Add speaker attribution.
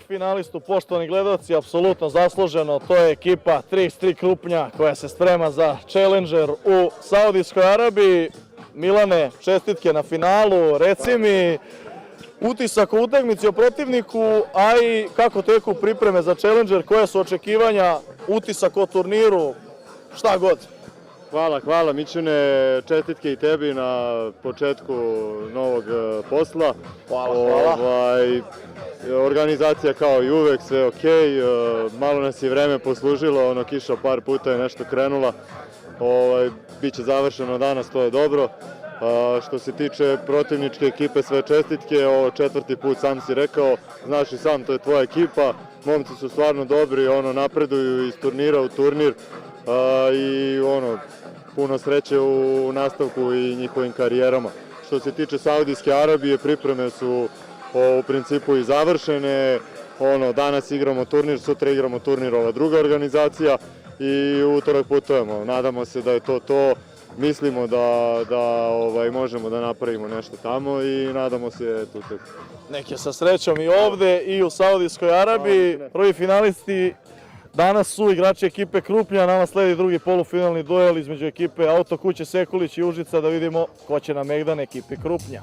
Speaker 1: finalistu, poštovani gledalci, apsolutno zasluženo. To je ekipa 33 Krupnja koja se sprema za Challenger u Saudijskoj Arabiji. Milane, čestitke na finalu. Reci mi utisak o utakmici, o protivniku, a i kako teku pripreme za Challenger, koje su očekivanja, utisak o turniru, šta god.
Speaker 2: Hvala Mićune, čestitke i tebi na početku novog posla.
Speaker 1: Hvala.
Speaker 2: Organizacija kao i uvek, sve ok, malo nas je vreme poslužilo, kiša par puta je nešto krenula. Biće završeno danas, to je dobro. Što se tiče protivničke ekipe, sve čestitke, ovo 4. put, sam si rekao, znaš i sam, to je tvoja ekipa, momci su stvarno dobri, napreduju iz turnira u turnir i puno sreće u nastavku i njihovim karijerama. Što se tiče Saudijske Arabije, pripreme su u principu i završene, danas igramo turnir, sutra igramo turnir, ova druga organizacija i u utorak putujemo. Nadamo se da je to. Mislimo da možemo da napravimo nešto tamo i nadamo se tu.
Speaker 1: Neke sa srećom i ovde i u Saudijskoj Arabiji. Prvi finalisti danas su igrači ekipe Krupnja, nama sledi drugi polufinalni duel između ekipe Autokuće Sekulić i Užica, da vidimo ko će na megdan ekipe Krupnja.